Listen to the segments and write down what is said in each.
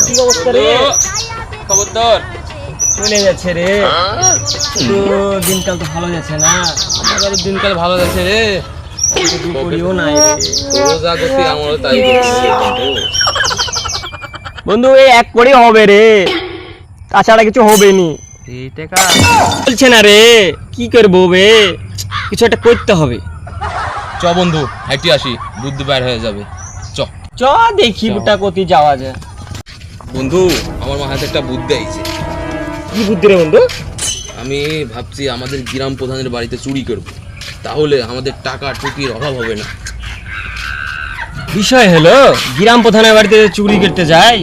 কি অবস্থা রে? খবরদার চলে যাচ্ছে রে। দিনকাল তো ভালো যাচ্ছে না। আমাদের দিনকাল ভালো যাচ্ছে রে। করিও নাই রে। তোরও যা করতে আমারও তাই করতে বন্ধু, এই এক করে হবে রে, তাছাড়া কিছু হবে নি। এই টাকা বলছে না রে, কি করবো বে, কিছু একটা করতে হবে। চ বন্ধু হাইটি আসি, বুদ্ধি বাইর হয়ে যাবে। চ চ দেখি বুটা কতি যাওয়া যায়। বন্ধু, আমার মাথায় একটা বুদ্ধি আইছে। কি বুদ্ধি রে বন্ধু? আমি ভাবছি আমাদের গ্রাম প্রধানের বাড়িতে চুরি করব, তাহলে আমাদের টাকা টুকির অভাব হবে না। বিষয় হলো, গ্রাম প্রধানের বাড়িতে চুরি করতে যাই,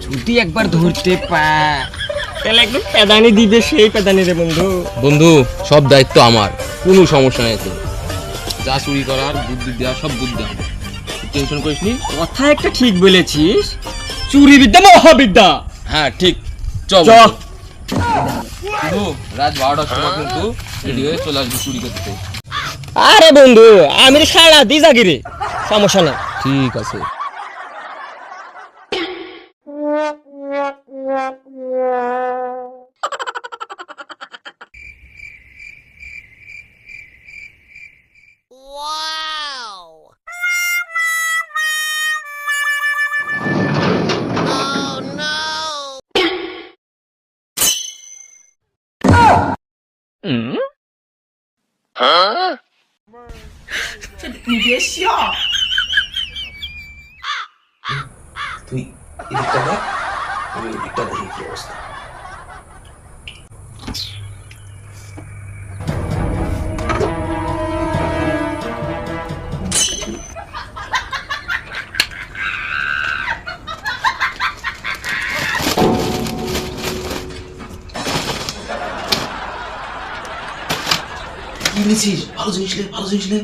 যদি একবার ধরতে পায় তাহলে একটু পেদানি দিবে, সেই পেদানি রে বন্ধু। বন্ধু, সব দায়িত্ব আমার, কোনো সমস্যা নেই। তো যা চুরি করার বুদ্ধি দেওয়া সব বুদ্ধি আমার, টেনশন করিস নি। কথা একটা ঠিক বলেছিস, চুরি বিদ্যা মহাবিদ্যা। হ্যাঁ ঠিক, চ চ। বন্ধু, রাত 12টার সময় কিন্তু রেডি হয়ে চলে আসবি চুরি করতে। আরে বন্ধু, আমি তো সারা দিই জাগি রে, সমস্যা না। ঠিক আছে। তুই এদিকটা দেখ, আমি এদিকটা দেখি কি অবস্থা। কি নিছিস? ভালো জিনিস নে, ভালো জিনিস নে।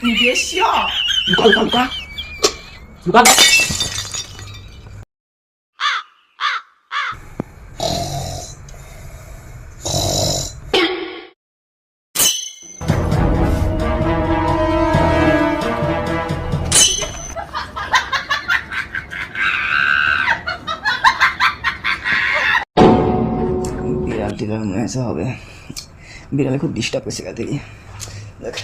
你别笑。বিড়ালটির মনে হয় হবে, বিড়ালে খুব ডিস্টার্ব করছে গা থেকে। দেখ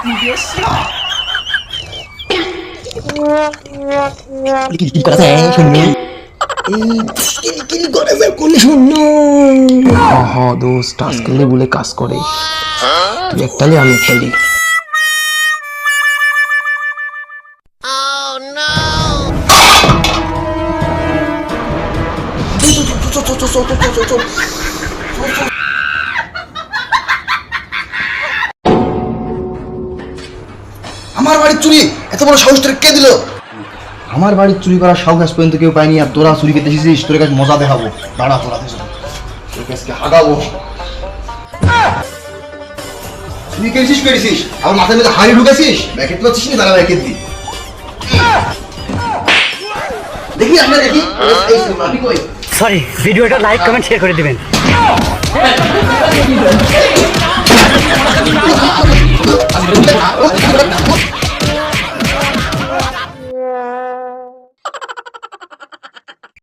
你别笑。দোস্ত আজকালে বলে কাজ করে, তুই একটালে আমি খেলি। আমার বাড়ির চুরি এত বড় সাহস তোর কে দিল? আমার বাড়ির চুরি করার সাহস আজ পর্যন্ত কেউ পায়নি, আর তোরা চুরি করতে এসেছিস, তোর কাছে মজা দেখাবো। দাঁড়া, তোরা তোর কাছে হাগাবো। তুই কেছিস করেছিস, আমার মাথার মধ্যে হাড়ি ঢুকেছিস, ব্যাকেট পাচ্ছিস না, দাঁড়া ব্যাকেট দি দেখি, আমরা দেখি। আমি কই? সরি, ভিডিওটা লাইক কমেন্ট শেয়ার করে দিবেন।